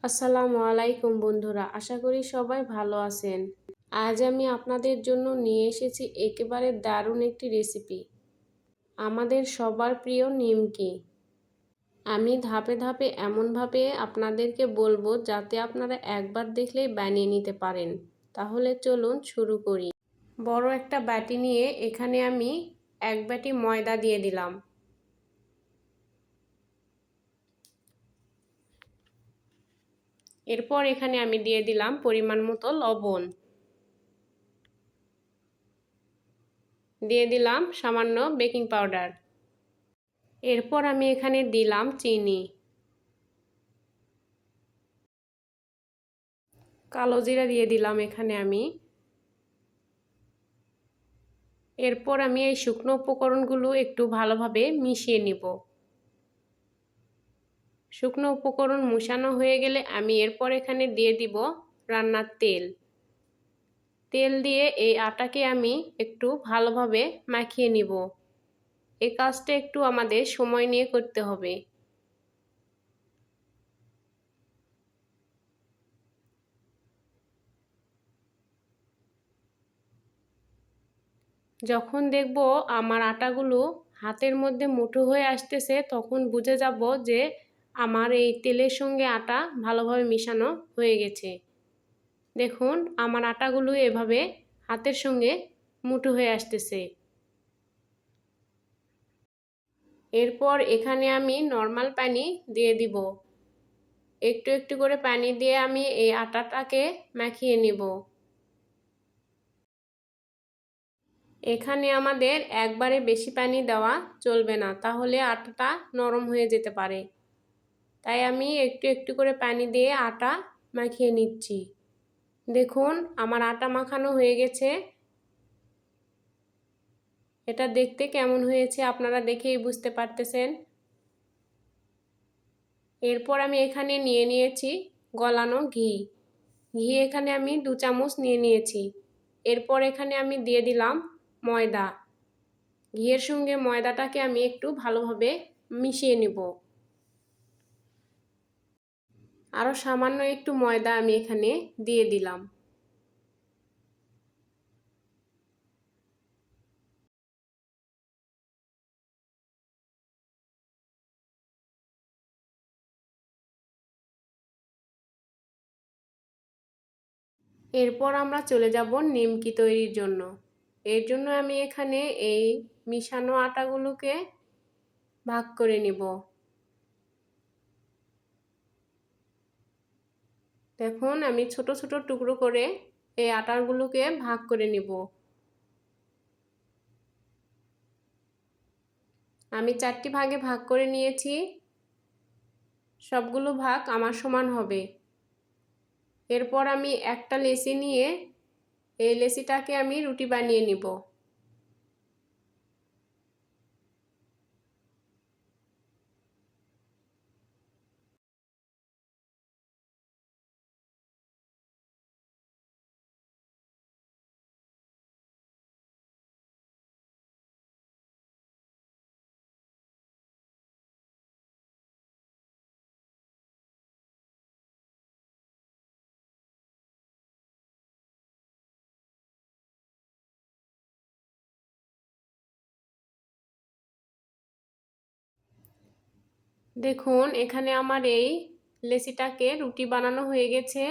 আসসালামু আলাইকুম বন্ধুরা, আশা করি সবাই ভালো আছেন। আজ আমি আপনাদের জন্য নিয়ে এসেছি একেবারে দারুণ একটি রেসিপি, আমাদের সবার প্রিয় নিমকি। আমি ধাপে ধাপে এমনভাবে আপনাদেরকে বলবো যাতে আপনারা একবার দেখলেই বানিয়ে নিতে পারেন। তাহলে চলুন শুরু করি। বড় একটা বাটি নিয়ে এখানে আমি 1 বাটি ময়দা দিয়ে দিলাম। এরপর এখানে আমি দিয়ে দিলাম পরিমাণ মতো লবণ, দিয়ে দিলাম সামান্য বেকিং পাউডার। এরপর আমি এখানে দিলাম চিনি, কালো জিরা দিয়ে দিলাম এখানে আমি। এরপর আমি এই শুকনো উপকরণগুলো একটু ভালোভাবে মিশিয়ে নিব। শুকনো উপকরণ মেশানো হয়ে গেলে আমি এরপর এখানে দিয়ে দিব রান্নার তেল। তেল দিয়ে এই আটাকে আমি একটু ভালোভাবে মাখিয়ে নিব। এই কাজটা একটু আমাদের সময় নিয়ে করতে হবে। যখন দেখব আমার আটাগুলো হাতের মধ্যে মুঠো হয়ে আসতেছে, তখন বুঝে যাব যে আমার এই তেলের সঙ্গে আটা ভালোভাবে মিশানো হয়ে গেছে। দেখুন আমার আটাগুলো এভাবে হাতের সঙ্গে মুঠো হয়ে আসতেছে। এরপর এখানে আমি নর্মাল পানি দিয়ে দিব। একটু একটু করে পানি দিয়ে আমি এই আটাটাকে মাখিয়ে নিব। এখানে আমাদের একবারে বেশি পানি দেওয়া চলবে না, তাহলে আটাটা নরম হয়ে যেতে পারে। তাই আমি একটু একটু করে পানি দিয়ে আটা মাখিয়ে নিচ্ছি। দেখুন আমার আটা মাখানো হয়ে গেছে। এটা দেখতে কেমন হয়েছে আপনারা দেখেই বুঝতে পারতেছেন। এরপর আমি এখানে নিয়ে নিয়েছি গলানো ঘি। ঘি এখানে আমি 2 চামচ নিয়ে নিয়েছি। এরপর এখানে আমি দিয়ে দিলাম ময়দা। ঘিয়ের সঙ্গে ময়দাটাকে আমি একটু ভালোভাবে মিশিয়ে নিব। আরও সামান্য একটু ময়দা আমি এখানে দিয়ে দিলাম। এরপর আমরা চলে যাব নিমকি তৈরির জন্য। এর জন্য আমি এখানে এই মিশানো আটাগুলোকে ভাগ করে নিব। দেখুন আমি ছোট ছোট টুকরো করে এই আটাগুলোকে ভাগ করে নিব। আমি 4টি ভাগে ভাগ করে নিয়েছি। সবগুলো ভাগ আমার সমান হবে। এরপর আমি একটা লেচি নিয়ে এই লেচিটাকে আমি রুটি বানিয়ে নিব। দেখুন এখানে আমার এই লেচিটাকে রুটি বানানো হয়ে গেছে।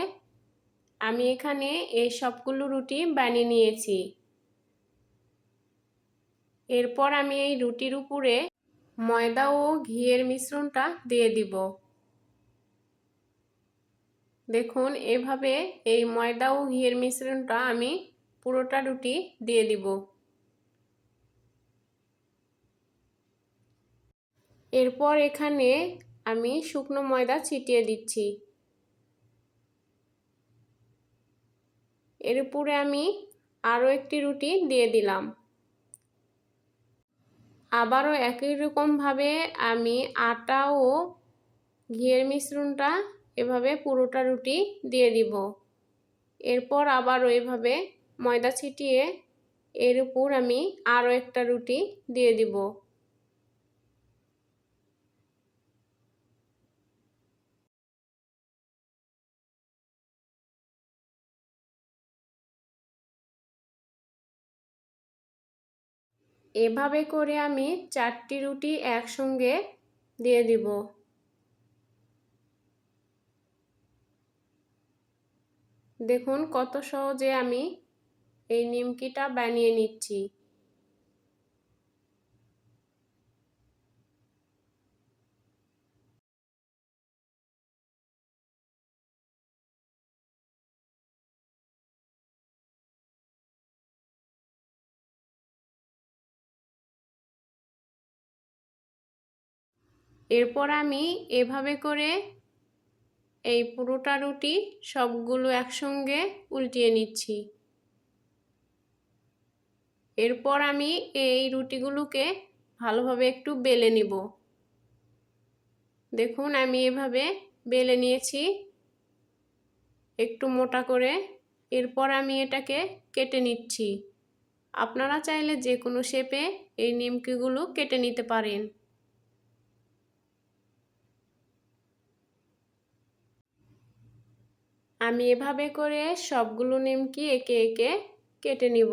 আমি এখানে এই সবগুলো রুটি বানিয়ে নিয়েছি। এরপর আমি এই রুটির উপরে ময়দা ও ঘিয়ের মিশ্রণটা দিয়ে দিব। দেখুন এভাবে এই ময়দা ও ঘিয়ের মিশ্রণটা আমি পুরোটা রুটি দিয়ে দিব। এরপর এখানে আমি শুকনো ময়দা ছিটিয়ে দিচ্ছি। এর উপরে আমি আরও একটি রুটি দিয়ে দিলাম। আবারও একই রকমভাবে আমি আটা ও ঘিয়ের মিশ্রণটা এভাবে পুরোটা রুটি দিয়ে দিব। এরপর আবারও এভাবে ময়দা ছিটিয়ে এর উপর আমি আরও একটা রুটি দিয়ে দিব। এভাবে করে আমি 4টি রুটি একসঙ্গে দিয়ে দিব। দেখুন কত সহজে আমি এই নিমকিটা বানিয়ে নিচ্ছি। এরপর আমি এভাবে করে এই পুরোটা রুটি সবগুলো একসঙ্গে উল্টিয়ে নিচ্ছি। এরপর আমি এই রুটিগুলোকে ভালোভাবে একটু বেলে নিব। দেখুন আমি এভাবে বেলে নিয়েছি একটু মোটা করে। এরপর আমি এটাকে কেটে নিচ্ছি। আপনারা চাইলে যে কোনো শেপে এই নিমকিগুলো কেটে নিতে পারেন। আমি এভাবে করে সবগুলো নিমকি একে একে কেটে নিব।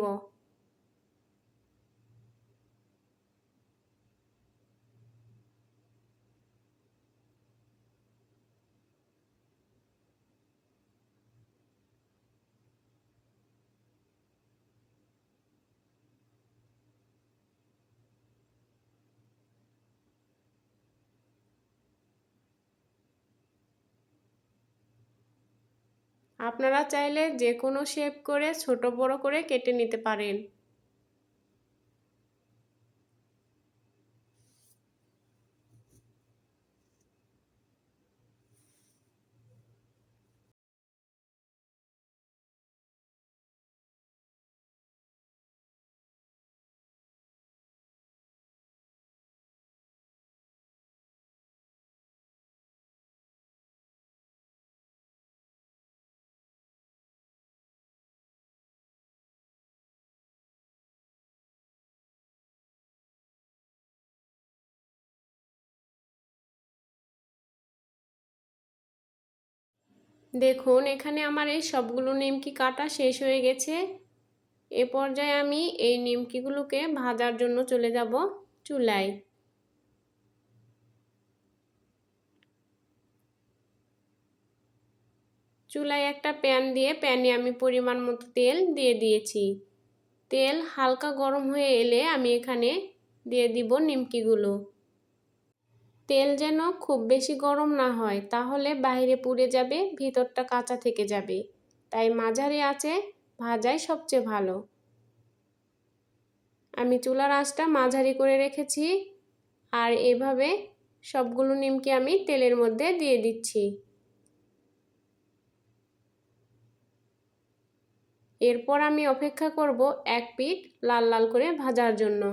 আপনারা চাইলে যে কোনো শেপ করে ছোট বড় করে কেটে নিতে পারেন। দেখুন এখানে আমার এই সবগুলো নিমকি কাটা শেষ হয়ে গেছে। এ পর্যায়ে আমি এই নিমকিগুলোকে ভাজার জন্য চলে যাব চুলায়। চুলায় একটা প্যান দিয়ে প্যানে আমি পরিমাণ মতো তেল দিয়ে দিয়েছি। তেল হালকা গরম হয়ে এলে আমি এখানে দিয়ে দিব নিমকিগুলো। তেল যেন খুব বেশি গরম না হয়, তাহলে বাইরে পুড়ে যাবে, ভিতরটা কাঁচা থেকে যাবে। তাই মাঝারি আঁচে ভাজাই সবচেয়ে ভালো। আমি চুলার আঁচটা মাঝারি করে রেখেছি আর এভাবে সবগুলো নিমকি আমি তেলের মধ্যে দিয়ে দিচ্ছি। এরপর আমি অপেক্ষা করব এক পিঠ লাল লাল করে ভাজার জন্য।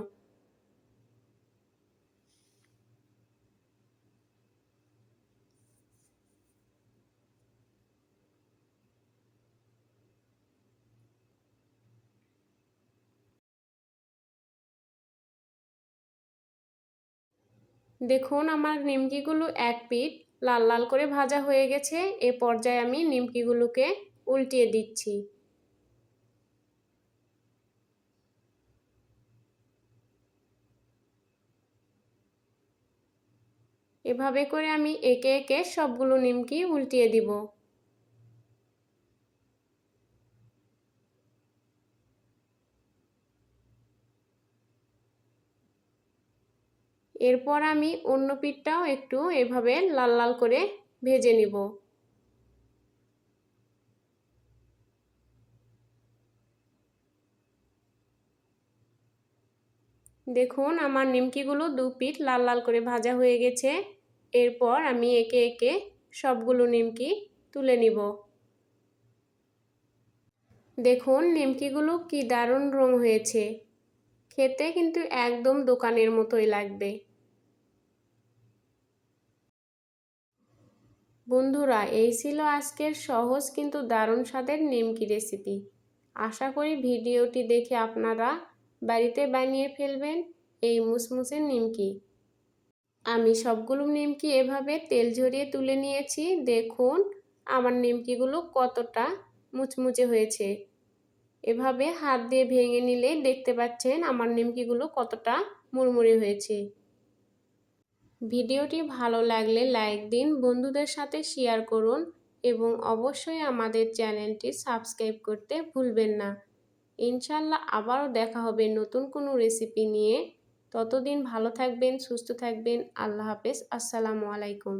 দেখুন আমার নিমকিগুলো এক পিঠ লাল লাল করে ভাজা হয়ে গেছে। এ পর্যায়ে আমি নিমকিগুলোকে উল্টিয়ে দিচ্ছি। এভাবে করে আমি একে একে সবগুলো নিমকি উল্টিয়ে দিব। এরপর আমি অন্য পিঠটাও একটু এভাবে লাল লাল করে ভেজে নিব। দেখুন আমার নিমকিগুলো দু পিঠ লাল লাল করে ভাজা হয়ে গেছে। এরপর আমি একে একে সবগুলো নিমকি তুলে নিব। দেখুন নিমকিগুলো কি দারুণ রং হয়েছে। খেতে কিন্তু একদম দোকানের মতোই লাগবে। বন্ধুরা এই ছিল আজকের সহজ কিন্তু দারুণ স্বাদের নিমকি রেসিপি। আশা করি ভিডিওটি দেখে আপনারা বাড়িতে বানিয়ে ফেলবেন এই মুসমুসে নিমকি। আমি সবগুলো নিমকি এভাবে তেল ঝরিয়ে তুলে নিয়েছি। দেখুন আমার নিমকিগুলো কতটা মুচমুচে হয়েছে। এভাবে হাত দিয়ে ভেঙে নিলেই দেখতে পাচ্ছেন আমার নিমকিগুলো কতটা মুড়মুড়ে হয়েছে। ভিডিওটি ভালো লাগলে লাইক দিন, বন্ধুদের সাথে শেয়ার করুন এবং অবশ্যই আমাদের চ্যানেলটি সাবস্ক্রাইব করতে ভুলবেন না। ইনশাল্লাহ আবারও দেখা হবে নতুন কোনো রেসিপি নিয়ে। ততদিন ভালো থাকবেন, সুস্থ থাকবেন। আল্লাহ হাফেজ। আসসালামু আলাইকুম।